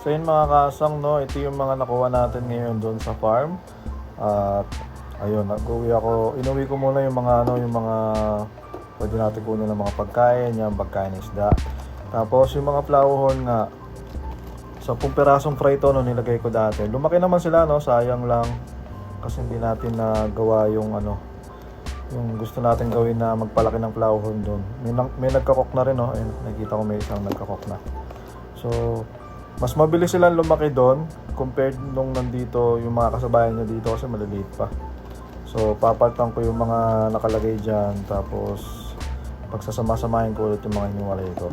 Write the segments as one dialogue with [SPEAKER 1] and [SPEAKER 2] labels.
[SPEAKER 1] So yun mga kasang, no, ito yung mga nakuha natin ngayon doon sa farm. At ayun, inuwi ko muna yung mga pwede natin kunin ng mga pagkain, yung pagkain isda. Tapos yung mga flowerhorn nga, 10 pirasong frito no nilagay ko dati. Lumaki naman sila, no, sayang lang kasi hindi natin nagawa yung gusto natin gawin na magpalaki ng flowerhorn doon. May nagkakok na rin, no. Ayun, nakita ko may isang nagkakok na. So mas mabilis silang lumaki doon compared nung nandito yung mga kasabayan niya dito kasi maliliit pa. So papalitan ko yung mga nakalagay dyan, tapos pagsasama-samahin ko ulit yung mga hiniwalay ko.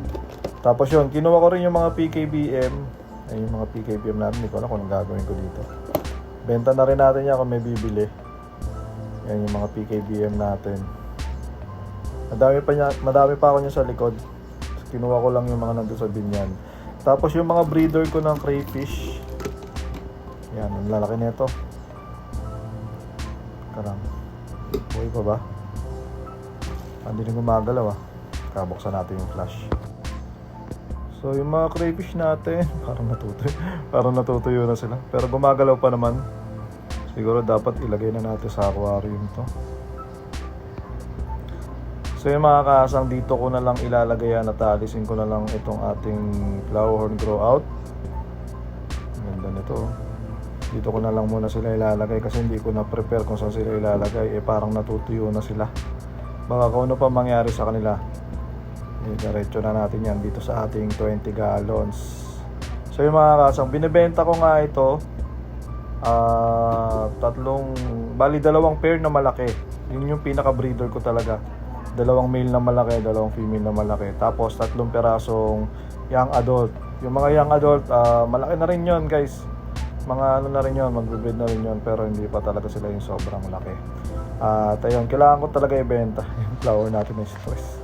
[SPEAKER 1] Tapos yun, kinuha ko rin yung mga PKBM. Ay, yung mga PKBM natin, hindi ko alam kung anong gagawin ko dito. Benta na rin natin yan kung may bibili. Yan yung mga PKBM natin. Madami pa ako niya sa likod. Kinuha ko lang yung mga nandun sa binyan. Tapos yung mga breeder ko ng crayfish. Yan, ang lalaki nito. Karang. Buhay pa ba? Hindi rin gumagalaw ah. Kabuksan natin yung flash. So yung mga crayfish natin, parang natutuyo na sila. Pero gumagalaw pa naman. Siguro dapat ilagay na natin sa aquarium to. So yung mga kasang, dito ko na lang ilalagay yan at alisin ko na lang itong ating flowerhorn grow out. Ganda nito. Dito ko na lang muna sila ilalagay kasi hindi ko na prepare kung saan sila ilalagay. Parang natutuyo na sila. Baka kung ano pa mangyari sa kanila. Diretso na natin yan dito sa ating 20 gallons. So yung mga kasang, binibenta ko nga ito. Dalawang pair na malaki. Yun yung pinaka breeder ko talaga. 2 male na malaki, 2 female na malaki. Tapos 3 pirasong young adult. Yung mga young adult, malaki na rin yon guys. Mga ano na rin yon, magbe-breed na rin yon, pero hindi pa talaga sila yung sobrang laki. At ayun, kailangan ko talaga ibenta yung flower natin na stress.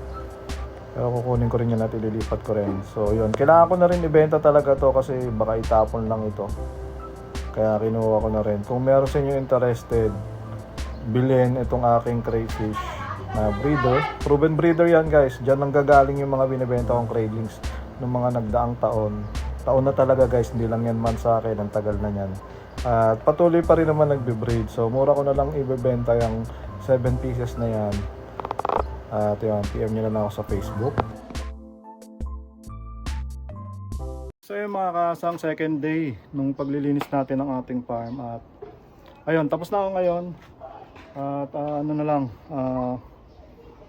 [SPEAKER 1] Pero kukunin ko rin yan at ililipat ko rin. So yun, kailangan ko na rin ibenta talaga to kasi baka itapon lang ito. Kaya kinuha ko na rin. Kung meron sa inyo interested, bilhin itong aking crayfish na breeder. Proven breeder yan guys. Diyan lang gagaling yung mga binibenta kong cradlings ng mga nagdaang taon. Taon na talaga guys, hindi lang yan man sa akin. Ang tagal na yan. At patuloy pa rin naman nagbe-breed. So mura ko na lang ibebenta yung 7 pieces na yan. At yun, PM nyo na ako sa Facebook. So yung mga kasang, second day nung paglilinis natin ng ating farm. At ayun, tapos na ako ngayon. At ano na lang,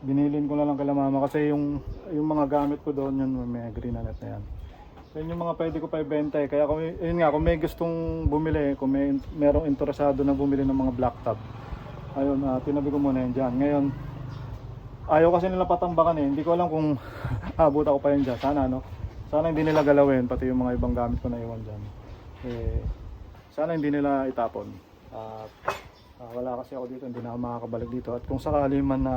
[SPEAKER 1] binilin ko na lang kay mama kasi yung mga gamit ko doon, yun may green na net na yan. Yan yung mga pwede ko pa ibenta eh. Kaya kung may gustong bumili, kung merong interesado na bumili ng mga black top, ayun, tinabi ko muna yan dyan. Ngayon, ayaw kasi nila patambakan eh. Hindi ko alam kung abot ako pa yan dyan. Sana hindi nila galawin, pati yung mga ibang gamit ko na iwan dyan. Sana hindi nila itapon. Wala kasi ako dito, hindi na ako makakabalik dito. At kung sakali man na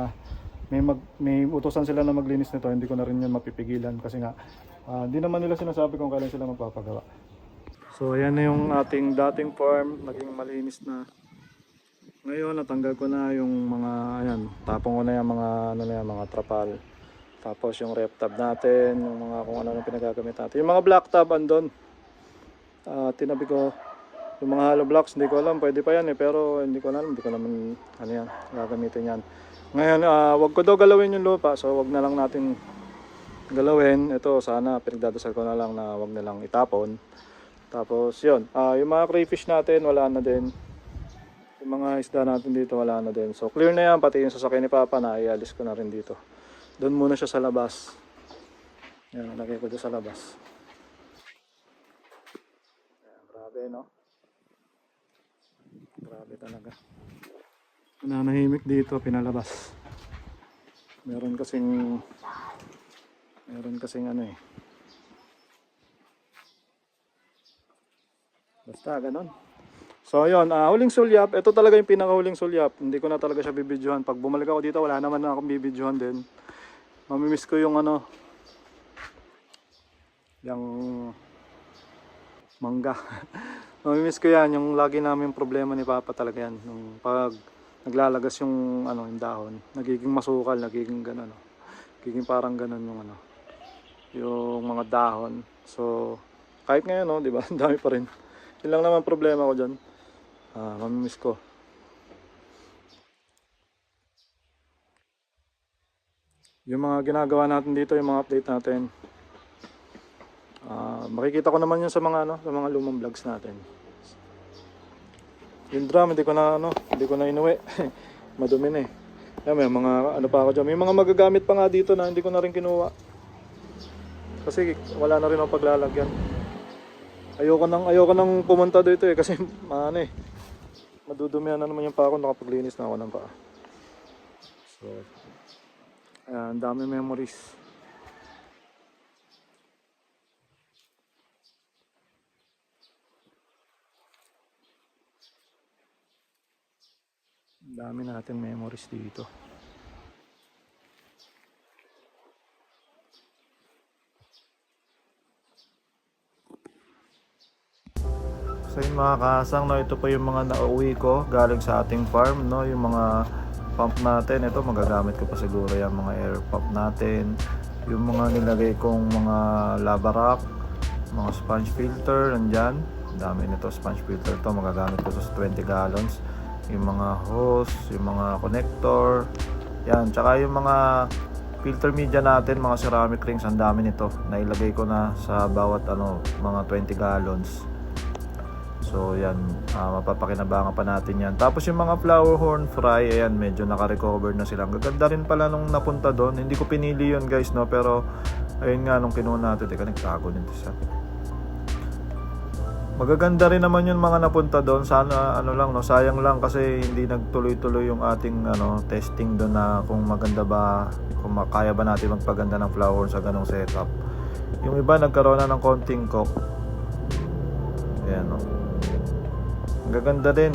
[SPEAKER 1] may utusan sila na maglinis nito, hindi ko na rin yan mapipigilan kasi nga hindi naman nila sinasabi kung kailan sila magpapagawa. So ayan na yung ating dating farm, naging malinis na. Ngayon natanggal ko na yung mga tapong ko na yung mga trapal. Tapos yung rep tab natin, yung mga kung ano nang pinagagamit natin. Yung mga black tab andon. Tinabi ko yung mga hollow blocks, hindi ko alam, pwede pa yan eh, pero hindi ko naman gagamitin yan. Ngayon, wag ko daw galawin yung lupa, so wag na lang natin galawin. Ito, sana pinagdadasal ko na lang na wag na lang itapon. Tapos yun, yung mga crayfish natin, wala na din. Yung mga isda natin dito, wala na din. So clear na yan, pati yung sasakyan ni Papa na ialis ko na rin dito. Doon muna siya sa labas. Yan, lagay ko doon sa labas. Yan, grabe no? Grabe talaga. Nanahimik dito, pinalabas. Meron kasing basta ganon. So ayun, huling sulyap. Ito talaga yung pinakahuling sulyap. Hindi ko na talaga siya bibidyohan. Pag bumalik ako dito, wala naman na akong bibidyohan din. Mamimiss ko yung yung mangga. Mamimiss ko yan, yung lagi namin problema ni Papa talaga yan. Nung pag naglalagas yung yung dahon, nagiging masukal, nagiging ganun, nagiging parang ganun yung yung mga dahon. So Kahit ngayon, no, di ba? Ang dami pa rin. Yun lang naman problema ko dyan. Mamimiss ko. Yung mga ginagawa natin dito, yung mga update natin. Makikita ko naman yun sa mga sa mga lumang vlogs natin. Yung drum, hindi ko na inuwi. Madumi na eh. May mga ano pa ako dyan. May mga magagamit pa nga dito na hindi ko na rin kinuha. Kasi wala na rin ang paglalagyan. Ayoko nang pumunta dito eh kasi madudumihan na naman yung paa ko, nakapaglinis na ako ng paa. So, ang dami memories. Ang dami natin memories dito. So yun mga kasang, no, ito pa yung mga nauwi ko galing sa ating farm, no, yung mga pump natin. Ito magagamit ko pa siguro yung mga air pump natin, yung mga nilagay kong mga lava rock, mga sponge filter nandyan. Ang dami nito sponge filter to, magagamit ko sa 20 gallons. Yung mga hose, yung mga connector, yan, tsaka yung mga filter media natin, mga ceramic rings, ang dami nito. Nailagay ko na sa bawat mga 20 gallons. So yan, mapapakinabangan pa natin yan. Tapos yung mga flower horn fry, ayan, medyo naka-recover na sila. Ang gaganda rin pala nung napunta doon. Hindi ko pinili yun guys, no, pero ayun nga, nung kinuha natin, teka, nagtago nito siya. Magaganda rin naman yung mga napunta doon. Sana sayang lang kasi hindi nagtuloy-tuloy yung ating testing doon na kung maganda ba, kung kaya ba natin magpaganda ng flower sa ganong setup. Yung iba nagkaroon na ng konting cock. Ayan, no. Gaganda din.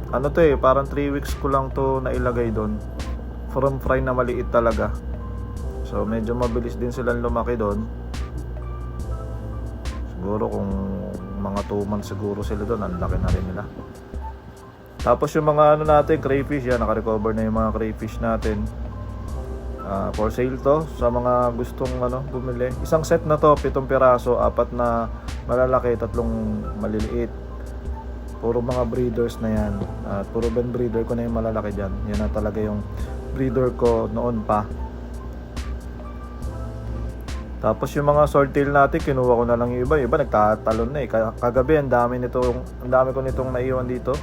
[SPEAKER 1] Parang 3 weeks ko lang to nailagay doon. From fry na maliit talaga. So medyo mabilis din silang lumaki doon. Siguro kung mga 2 months siguro sila doon, ang laki na rin nila. Tapos yung mga natin, crayfish, yan, naka-recover na yung mga crayfish natin. For sale to sa mga gustong bumili. Isang set na to, 7 piraso, 4 na malalaki, 3 maliliit. Puro mga breeders na yan. Puro Ben breeder ko na yung malalaki dyan. Yan na talaga yung breeder ko noon pa. Tapos yung mga swordtail natin, kinuha ko na lang yung iba. Yung iba nagtatalon na eh. Kagabi, ang dami ko nitong naiwan dito.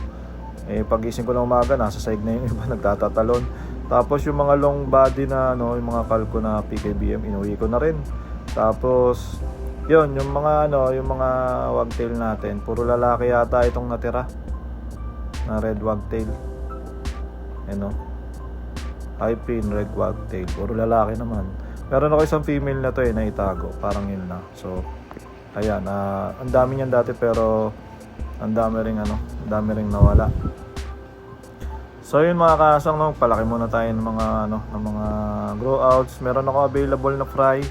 [SPEAKER 1] Pagising ko ng umaga, nasa side na yung iba, nagtatatalon. Tapos yung mga long body na yung mga kalko na PKBM, inuwi ko na rin. Tapos yun, yung mga wagtail natin, puro lalaki yata itong natira na red wagtail. High pin red wagtail, puro lalaki naman. Meron ako isang female na to na itago, parang yun na. So ayan, ang dami niyan dati pero ang dami ring nawala. So yun mga kasang, palaki muna tayo ng mga grow outs. Meron ako available na fry.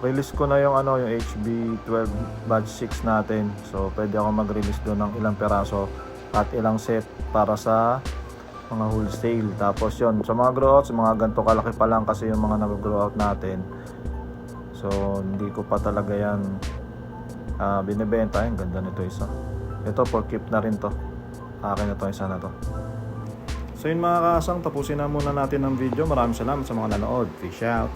[SPEAKER 1] Release ko na yung HB12 batch 6 natin. So pwede ako mag-release doon ng ilang peraso at ilang set para sa mga wholesale. Tapos yun, sa mga grow outs, mga ganito kalaki pa lang kasi yung mga nag-grow out natin. So hindi ko pa talaga yan binibenta. Ang ganda nito isa. Ito for keep na rin to. Akin na to, isa na to. So yun mga kasang, tapusin na muna natin ang video. Maraming salamat sa mga nanood. Peace out.